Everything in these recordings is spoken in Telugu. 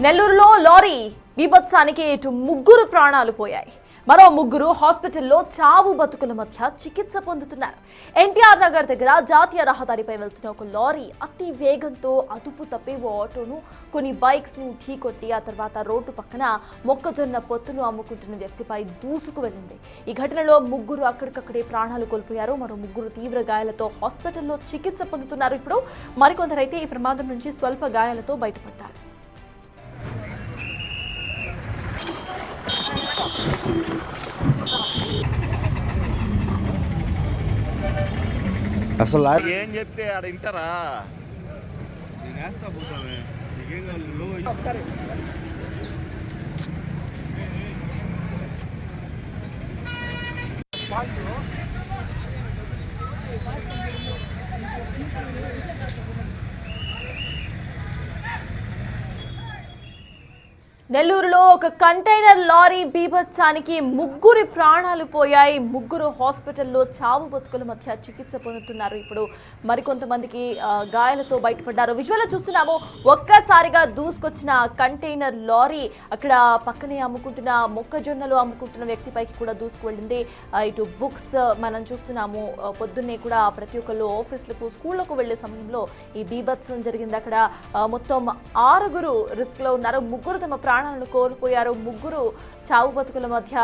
నెల్లూరులో లారీ బీభత్సానికి ఇటు ముగ్గురు ప్రాణాలు పోయాయి. మరో ముగ్గురు హాస్పిటల్లో చావు బతుకుల మధ్య చికిత్స పొందుతున్నారు. ఎన్టీఆర్ నగర్ దగ్గర జాతీయ రహదారిపై వెళ్తున్న ఒక లారీ అతి వేగంతో అదుపు తప్పి ఓ ఆటోను కొన్ని బైక్స్ ను ఢీకొట్టి ఆ తర్వాత రోడ్డు పక్కన మొక్కజొన్న పొత్తులు అమ్ముకుంటున్న వ్యక్తిపై దూసుకు వెళ్ళింది. ఈ ఘటనలో ముగ్గురు అక్కడికక్కడే ప్రాణాలు కోల్పోయారు. మరో ముగ్గురు తీవ్ర గాయాలతో హాస్పిటల్లో చికిత్స పొందుతున్నారు. ఇప్పుడు మరికొందరైతే ఈ ప్రమాదం నుంచి స్వల్ప గాయాలతో బయటపడ్డారు. అసలు ఏం చెప్తే ఆడ వింటారా? నెల్లూరులో ఒక కంటైనర్ లారీ బీభత్సానికి ముగ్గురి ప్రాణాలు పోయాయి. ముగ్గురు హాస్పిటల్లో చావు బతుకుల మధ్య చికిత్స పొందుతున్నారు. ఇప్పుడు మరికొంతమందికి గాయాలతో బయటపడ్డారు. విజువల్ చూస్తున్నాము. ఒక్కసారిగా దూసుకొచ్చిన కంటైనర్ లారీ అక్కడ పక్కనే అమ్ముకుంటున్న మొక్కజొన్నలు అమ్ముకుంటున్న వ్యక్తిపైకి కూడా దూసుకు వెళ్ళింది. ఇటు బుక్స్ మనం చూస్తున్నాము. పొద్దున్నే కూడా ప్రతి ఒక్కళ్ళు ఆఫీసులకు స్కూళ్లకు వెళ్లే సమయంలో ఈ బీభత్సం జరిగింది. అక్కడ మొత్తం 6 రిస్క్ లో ఉన్నారు. ముగ్గురు తమ ప్రాణాలను కోల్పోయారు. ముగ్గురు చావు బతుకుల మధ్య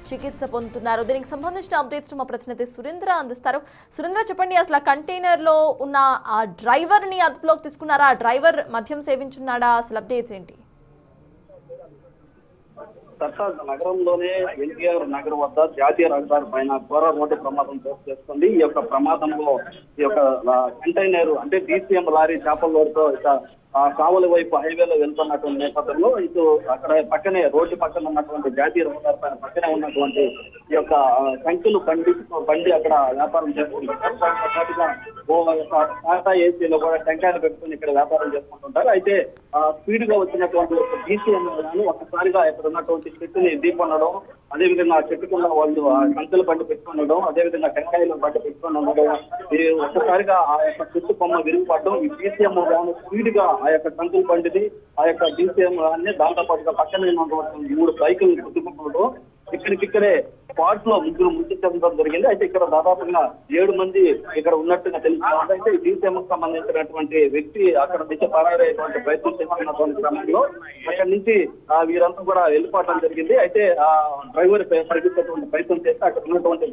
చికిత్స పొందుతున్నారు. దీనికి సంబంధించిన అప్డేట్స్ మా ప్రతినిధి సురేంద్ర అందిస్తారు. సురేంద్ర, చెప్పండి, అసలు ఆ కంటైనర్ లో ఉన్న ఆ డ్రైవర్ ని అదుపులోకి తీసుకున్నారా? ఆ డ్రైవర్ మద్యం సేవించున్నాడా? అసలు అప్డేట్స్ ఏంటి? నగరంలోనే ఎన్టీఆర్ నగర్ వద్ద జాతీయ రహదారి పైన ఘోర రోడ్డు ప్రమాదం చోటు చేసుకుంది. ఈ యొక్క ప్రమాదంలో ఈ యొక్క కంటైనర్ అంటే DCM లారీ చేపల లోడుతో కావలి వైపు హైవేలో వెళ్తున్నటువంటి నేపథ్యంలో ఇటు అక్కడ పక్కనే రోడ్డు పక్కన ఉన్నటువంటి జాతీయ రహదారి పైన పక్కనే ఉన్నటువంటి ఈ యొక్క సంఖ్యలు బండి అక్కడ వ్యాపారం చేసుకుంటుంటారు. టాటా ఏసీలో కూడా టెంకాయలు పెట్టుకుని ఇక్కడ వ్యాపారం చేసుకుంటుంటారు. అయితే స్పీడ్ గా వచ్చినటువంటి DCM ఒక్కసారిగా ఇక్కడ ఉన్నటువంటి చెట్టుని ఢీకొనడం, అదేవిధంగా ఆ చెట్టుకున్న వాళ్ళు సంఖ్యలు బండి పెట్టుకునడం, అదేవిధంగా టెంకాయలు బండి పెట్టుకుని ఉండడం, ఒక్కసారిగా ఆ యొక్క చెట్టు కొమ్మ విరిగిపడడం, ఈ DCM స్పీడ్ గా ఆ యొక్క సంఖ్యలు బండిది ఆ యొక్క DCM దాంతో పాటుగా పక్కన ఉన్నటువంటి 3 బైకులు గుర్తుకుంటూ ఇక్కడికిక్కడే స్పాట్ లో ముగ్గురు మృతి చెందడం జరిగింది. అయితే ఇక్కడ దాదాపుగా 7 మంది ఇక్కడ ఉన్నట్టుగా తెలుస్తుంది. అయితే ఈ DCM కు సంబంధించినటువంటి వ్యక్తి అక్కడ నుంచి పరారైనటువంటి ప్రయత్నం చేస్తున్నటువంటి క్రమంలో అక్కడి నుంచి వీరంతా కూడా వెళ్ళిపోవడం జరిగింది. అయితే ఆ డ్రైవర్ పరిగెత్తేటువంటి ప్రయత్నం చేస్తే అక్కడ ఉన్నటువంటి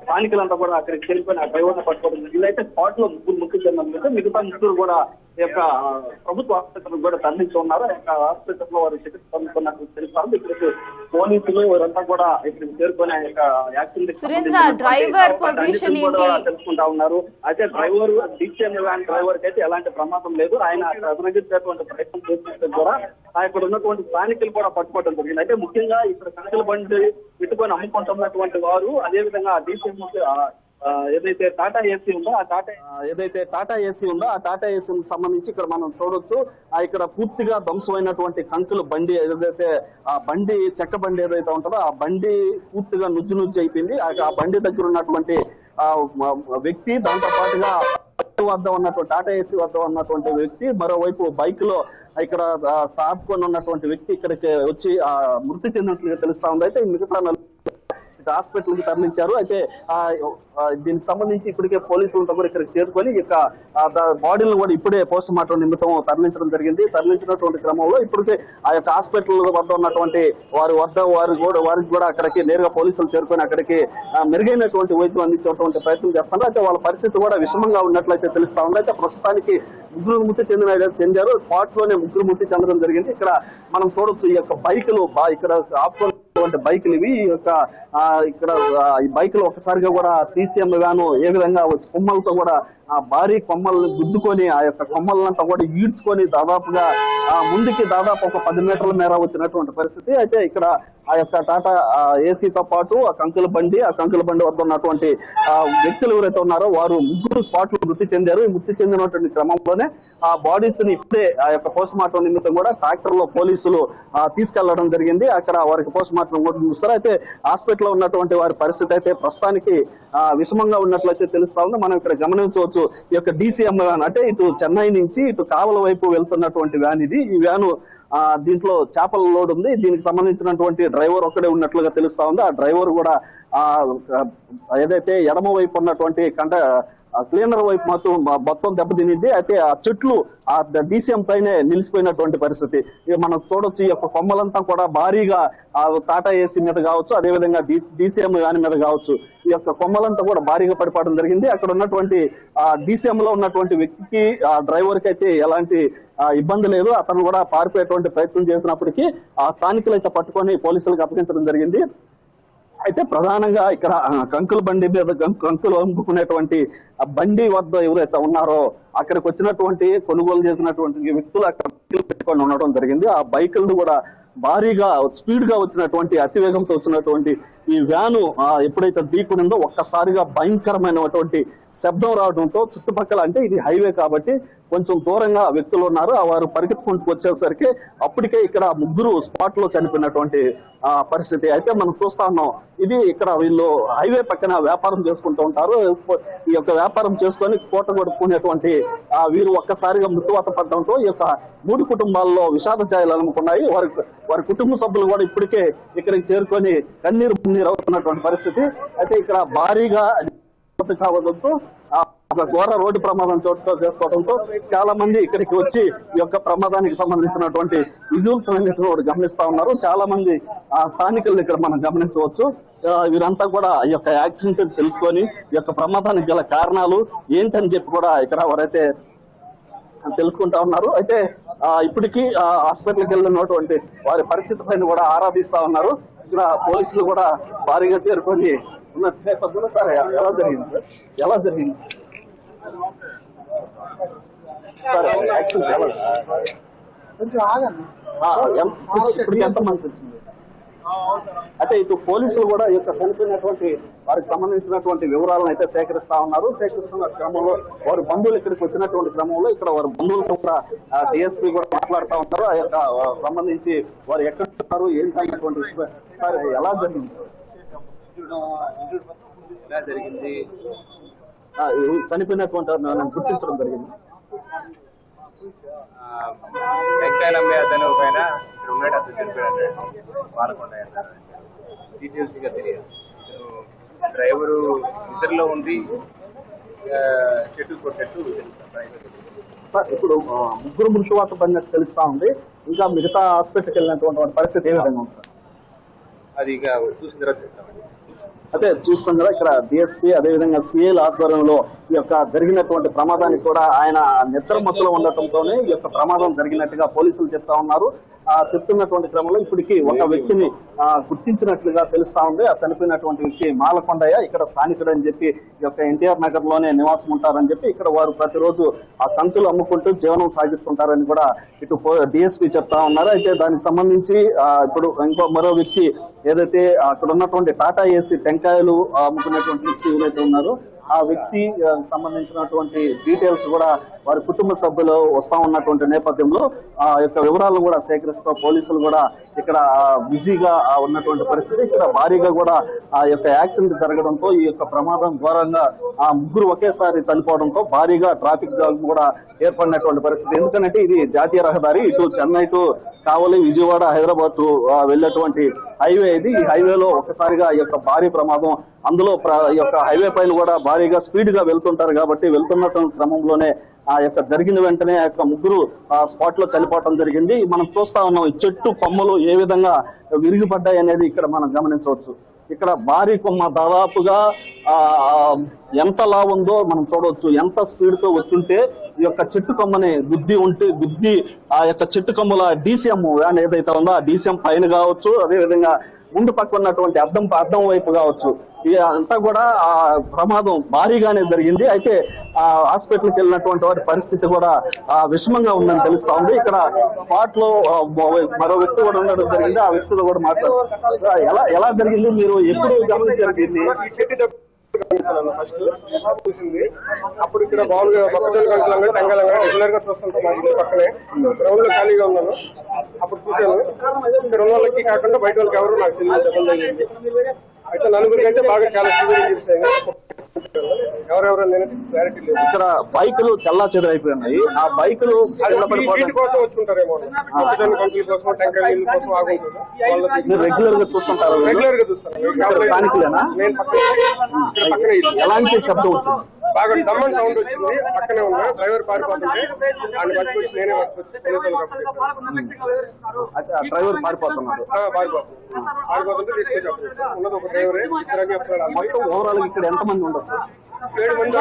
స్థానికులంతా కూడా అక్కడికి వెళ్ళిపోయిన ఆ డ్రైవర్ ని పట్టుకోవడం జరిగింది. అయితే స్పాట్ లో ముగ్గురు మృతి చెందడం, మిగతా ముగ్గురు కూడా ఈ యొక్క ప్రభుత్వ ఆసుపత్రికి కూడా తరలించి ఉన్నారు. ఆ యొక్క ఆసుపత్రిలో వారు చికిత్స పొందుతున్నట్టు తెలుస్తారు. ఇక్కడికి పోలీసులు వారంతా కూడా ఇక్కడికి చేరుకొని ఆ యొక్క యాక్సిడెంట్ తెలుసుకుంటా ఉన్నారు. అయితే డ్రైవర్ DCM వ్యాన్ డ్రైవర్ కి అయితే ఎలాంటి ప్రమాదం లేదు. ఆయన అదనగించేటువంటి ప్రయత్నం చేసినట్టు కూడా ఇక్కడ ఉన్నటువంటి స్థానికులు కూడా పట్టుకోవడం జరిగింది. అయితే ముఖ్యంగా ఇక్కడ సంఖ్యల బండి పెట్టుకొని అమ్ముకుంటున్నటువంటి వారు, అదేవిధంగా DCM ఏదైతే టాటా ఏసీ ఉందో ఆ టాటా ఏసీ సంబంధించి ఇక్కడ మనం చూడొచ్చు. ఇక్కడ పూర్తిగా ధ్వంసమైనటువంటి కంకులు బండి ఏదైతే ఆ బండి చెక్క బండి ఏదైతే ఉంటుందో ఆ బండి పూర్తిగా నుజ్జు అయిపోయింది. ఆ బండి దగ్గర ఉన్నటువంటి వ్యక్తి, దాంతో పాటుగా వద్ద ఉన్నటువంటి టాటా ఏసీ వద్ద ఉన్నటువంటి వ్యక్తి, మరోవైపు బైక్ లో ఇక్కడ సాపుకొని ఉన్నటువంటి వ్యక్తి ఇక్కడికి వచ్చి మృతి చెందినట్లుగా తెలుస్తా ఉంది. అయితే మిగతా హాస్పిటల్ కి తరలించారు. అయితే దీనికి సంబంధించి ఇప్పటికే పోలీసులంతా కూడా ఇక్కడికి చేరుకొని ఇక బాడీలను కూడా ఇప్పుడే పోస్ట్ మార్టం నిమిత్తం తరలించడం జరిగింది. తరలించినటువంటి క్రమంలో ఇప్పటికే ఆ యొక్క హాస్పిటల్ వద్ద ఉన్నటువంటి వారికి కూడా అక్కడికి నేరుగా పోలీసులు చేరుకొని అక్కడికి మెరుగైనటువంటి వైద్యం అందించేటువంటి ప్రయత్నం చేస్తున్నారు. అయితే వాళ్ళ పరిస్థితి కూడా విషమంగా ఉన్నట్లయితే తెలుస్తా ఉంది. అయితే ప్రస్తుతానికి ముగ్గురు మృతి చెందారు. స్పాట్ లోనే ముగ్గురు మృతి చెందడం జరిగింది. ఇక్కడ మనం చూడొచ్చు ఈ యొక్క బైకులు ఇక్కడ ఆపుకున్నటువంటి బైకులు ఇవి. ఇక్కడ ఈ బైకులు ఒకసారిగా కూడా DCM వ్యాను ఏ విధంగా కొమ్మలతో కూడా భారీ కొమ్మలను గుద్దుకొని ఆ యొక్క కొమ్మలంతా కూడా ఈడ్చుకొని దాదాపుగా ముందుకి దాదాపు ఒక 10 మీటర్ల మేర వచ్చినటువంటి పరిస్థితి. అయితే ఇక్కడ ఆ యొక్క టాటా ఏసీతో పాటు ఆ కంకుల బండి వద్ద ఉన్నటువంటి వ్యక్తులు ఎవరైతే ఉన్నారో వారు ముగ్గురు స్పాట్ లో మృతి చెందారు. ఈ మృతి చెందినటువంటి క్రమంలోనే ఆ బాడీస్ ని ఇప్పుడే ఆ యొక్క పోస్ట్ మార్టం నిమిత్తం కూడా ట్రాక్టర్ లో పోలీసులు తీసుకెళ్లడం జరిగింది. అక్కడ వారికి పోస్ట్ మార్టం కూడా చూస్తారు. అయితే హాస్పిటల్ లో ఉన్నటువంటి వారి పరిస్థితి అయితే ప్రస్తుతానికి విషమంగా ఉన్నట్లయితే తెలుస్తా ఉంది. మనం ఇక్కడ గమనించవచ్చు. ఈ యొక్క DCM వ్యాన్ అంటే ఇటు చెన్నై నుంచి ఇటు కావల వైపు వెళ్తున్నటువంటి వ్యాన్ ఇది. ఈ వ్యాను దీంట్లో చేపల లోడ్ ఉంది. దీనికి సంబంధించినటువంటి డ్రైవర్ ఒక్కడే ఉన్నట్లుగా తెలుస్తా ఉంది. ఆ డ్రైవర్ కూడా ఏదైతే ఎడమ వైపు ఉన్నటువంటి క్లీనర్ వైపు మొత్తం దెబ్బతినింది. అయితే ఆ చెట్లు ఆ DCM పైనే నిలిచిపోయినటువంటి పరిస్థితి మనం చూడొచ్చు. ఈ యొక్క కొమ్మలంతా కూడా భారీగా టాటా ఏసీ మీద కావచ్చు, అదేవిధంగా DCM వ్యాన్ మీద కావచ్చు, ఈ యొక్క కొమ్మలంతా కూడా భారీగా పడిపోవడం జరిగింది. అక్కడ ఉన్నటువంటి DCM లో ఉన్నటువంటి వ్యక్తికి ఆ డ్రైవర్ కి అయితే ఎలాంటి ఇబ్బంది లేదు. అతను కూడా పారిపోయేటువంటి ప్రయత్నం చేసినప్పటికీ ఆ స్థానికులు అయితే పట్టుకొని పోలీసులకు అప్పగించడం జరిగింది. అయితే ప్రధానంగా ఇక్కడ కంకుల బండి మీద కంకులు అమ్ముకునేటువంటి బండి వద్ద ఎవరైతే ఉన్నారో అక్కడికి వచ్చినటువంటి కొనుగోలు చేసినటువంటి వ్యక్తులు అక్కడ పెట్టుకొని ఉండడం జరిగింది. ఆ బైకులను కూడా భారీగా స్పీడ్ గా వచ్చినటువంటి అతివేగంతో వచ్చినటువంటి ఈ వ్యాను ఎప్పుడైతే ఢీకొనిందో ఒక్కసారిగా భయంకరమైనటువంటి శబ్దం రావడంతో చుట్టుపక్కల అంటే ఇది హైవే కాబట్టి కొంచెం దూరంగా వ్యక్తులు ఉన్నారు. వారు పరిగెత్తుకుంటూ వచ్చేసరికి అప్పటికే ఇక్కడ ముగ్గురు స్పాట్ లో చనిపోయినటువంటి పరిస్థితి అయితే మనం చూస్తా ఉన్నాం. ఇది ఇక్కడ వీళ్ళు హైవే పక్కన వ్యాపారం చేసుకుంటూ ఉంటారు. ఈ యొక్క వ్యాపారం చేసుకొని కోట కొడుకునేటువంటి వీరు ఒక్కసారిగా మృతువాత పడడంతో ఈ యొక్క 3 కుటుంబాల్లో విషాద ఛాయలు అనుకున్నాయి. వారి కుటుంబ సభ్యులు కూడా ఇప్పటికే ఇక్కడికి చేరుకొని కన్నీరు అవుతున్నటువంటి పరిస్థితి. అయితే ఇక్కడ భారీగా కావడంతో ఒక ఘోర రోడ్డు ప్రమాదం చోటు చేసుకోవడంతో చాలా మంది ఇక్కడికి వచ్చి ఈ యొక్క ప్రమాదానికి సంబంధించినటువంటి విజువల్స్ అన్నింటినీ కూడా గమనిస్తా ఉన్నారు. చాలా మంది స్థానికులను ఇక్కడ మనం గమనించవచ్చు. వీరంతా కూడా ఈ యొక్క యాక్సిడెంట్ తెలుసుకొని ఈ యొక్క ప్రమాదానికి గల కారణాలు ఏంటని చెప్పి కూడా ఇక్కడ ఎవరైతే తెలుసుకుంటా ఉన్నారు. అయితే ఇప్పటికీ హాస్పిటల్కి వెళ్ళినటువంటి వారి పరిస్థితి పైన కూడా ఆరాధిస్తా ఉన్నారు. ఇక్కడ పోలీసులు కూడా భారీగా చేరుకొని ఉన్న నేపథ్యంలో సార్ ఎలా జరిగింది సార్ యాక్సిడెంట్ ఇప్పటికి ఎంత మంది వచ్చింది? అయితే ఇటు పోలీసులు కూడా ఈ యొక్క చనిపోయినటువంటి వారికి సంబంధించినటువంటి వివరాలను అయితే సేకరిస్తున్న క్రమంలో వారి బంధువులు ఇక్కడికి వచ్చినటువంటి క్రమంలో ఇక్కడ వారి బంధువులతో కూడా DSP కూడా మాట్లాడుతూ ఉన్నారు. ఆ యొక్క సంబంధించి వారు ఎక్కడ ఉన్నారు ఏంటనేటువంటి సార్ ఎలా జరిగింది చనిపోయినటువంటి గుర్తించడం జరిగింది. అతను పైన ఉన్నాడు, అతను చనిపోయాడు పాలకొండ డీటెయిల్స్ గా తెలియదు. డ్రైవరు నిద్రలో ఉండి చెట్టు కొట్టేట్టు సార్ ఇప్పుడు ముగ్గురు మృతువాత పడినట్టు తెలుస్తా ఉంది. ఇంకా మిగతా హాస్పిటల్కి వెళ్ళినటువంటి పరిస్థితి ఏ విధంగా ఉంది సార్? అది ఇక చూసిన తర్వాత చెప్తామండి. అయితే చూస్తాం కదా ఇక్కడ DSP అదేవిధంగా CL ఆధ్వర్యంలో ఈ యొక్క జరిగినటువంటి ప్రమాదానికి కూడా ఆయన నిద్ర మత్తులో ఉండటంతోనే ఈ యొక్క ప్రమాదం జరిగినట్టుగా పోలీసులు చెప్తా ఉన్నారు. చెప్తున్నటువంటి క్రమంలో ఇప్పటికీ ఒక వ్యక్తిని గుర్తించినట్లుగా తెలుస్తా ఉంది. ఆ చనిపోయినటువంటి వ్యక్తి మాలకొండయ్య, ఇక్కడ స్థానికుడు అని చెప్పి ఈ యొక్క NTR నగర్ లోనే నివాసం ఉంటారని చెప్పి ఇక్కడ వారు ప్రతిరోజు ఆ కంకులు అమ్ముకుంటూ జీవనం సాగిస్తుంటారని కూడా ఇటు DSP చెప్తా ఉన్నారు. అయితే దానికి సంబంధించి ఇప్పుడు మరో వ్యక్తి ఏదైతే అక్కడ ఉన్నటువంటి టాటా ఏసీ టెంకాయలు అమ్ముకునేటువంటి వ్యక్తి ఏదైతే ఉన్నారో ఆ వ్యక్తి సంబంధించినటువంటి డీటెయిల్స్ కూడా వారి కుటుంబ సభ్యులు వస్తా ఉన్నటువంటి నేపథ్యంలో ఆ యొక్క వివరాలను కూడా సేకరిస్తూ పోలీసులు కూడా ఇక్కడ బిజీగా ఉన్నటువంటి పరిస్థితి. ఇక్కడ భారీగా కూడా ఆ యొక్క యాక్సిడెంట్ జరగడంతో ఈ యొక్క ప్రమాదం ఘోరంగా ఆ ముగ్గురు ఒకేసారి చనిపోవడంతో భారీగా ట్రాఫిక్ జామ్ కూడా ఏర్పడినటువంటి పరిస్థితి. ఎందుకంటే ఇది జాతీయ రహదారి, ఇటు చెన్నై టు కావలి, విజయవాడ, హైదరాబాద్ వెళ్ళేటువంటి హైవే ఇది. ఈ హైవేలో ఒక్కసారిగా ఈ యొక్క భారీ ప్రమాదం, అందులో ఈ యొక్క హైవే పైన కూడా భారీగా స్పీడ్ గా వెళ్తుంటారు కాబట్టి వెళ్తున్న క్రమంలోనే ఆ యొక్క జరిగిన వెంటనే ఆ యొక్క ముగ్గురు స్పాట్ లో చనిపోవడం జరిగింది. మనం చూస్తా ఉన్నాం ఈ చెట్టు కొమ్మలు ఏ విధంగా విరిగిపడ్డాయి అనేది ఇక్కడ మనం గమనించవచ్చు. ఇక్కడ భారీ కొమ్మ దాదాపుగా ఎంతలా ఉందో మనం చూడవచ్చు. ఎంత స్పీడ్ తో వచ్చుంటే ఈ యొక్క చెట్టు కొమ్మని గుద్ది ఆ యొక్క చెట్టు కొమ్మల DCM వ్యాన్ ఏదైతే ఉందో ఆ DCM పైన కావచ్చు, అదేవిధంగా ముందు పక్క ఉన్నటువంటి అద్దం వైపు కావచ్చు, అంతా కూడా ఆ ప్రమాదం భారీగానే జరిగింది. అయితే ఆ హాస్పిటల్కి వెళ్ళినటువంటి వారి పరిస్థితి కూడా విషమంగా ఉందని తెలుస్తా ఉంది. ఇక్కడ స్పాట్ లో మరో వ్యక్తి కూడా ఉండడం జరిగింది. ఆ వ్యక్తితో కూడా మాట్లాడుతున్నారు. ఎలా జరిగింది, మీరు ఎప్పుడు గమనించారు దీన్ని? ఫస్ట్ చూసింది అప్పుడు ఇక్కడ మామూలుగా మొక్కజొన్న కంకులంగా టెంగాలంగా రెగ్యులర్ గా చూస్తుంటాం. మా ఇంటి పక్కనే గ్రౌండ్ లో ఖాళీగా ఉన్నాను, అప్పుడు చూశాను. ఇక్కడ ఉన్న వాళ్ళకి కాకుండా బయట వాళ్ళకి ఎవరు నాకు తెలియదు దెబ్బలు తగిలింది. అయితే నలుగురికి అయితే బాగా చాలా సివియర్ చేశాయి. ఎవరెవరు అనేది క్లారిటీ లేదు. ఇక్కడ బైకులు చల్లా చెదరైపోయినాయి. ఆ బైకులు వీటి కోసం వచ్చుకుంటారేమో, మొక్కజొన్న కంకుల కోసం టెంకాయ నీళ్ళ కోసం ఆగుంటారు. మీరు రెగ్యులర్ గా చూస్తుంటారు? రెగ్యులర్ గా చూస్తాను. స్థానికులేనా? నేను పక్కనే ఎలాంటి శబ్దం వచ్చింది? బాగా డమ్మన్ సౌండ్ వచ్చింది. పక్కనే ఉన్నా డ్రైవర్ పారిపోతుంటే ఆయన పట్టుకొచ్చి నేనే డ్రైవర్ పారిపోతున్నాడు. పారిపోతుంటే తీసుకొచ్చి ఉన్నది ఒక డ్రైవరే. మొత్తం ఓవరాల్ ఇక్కడ ఎంతమంది ఉండొచ్చు? 7 మంది.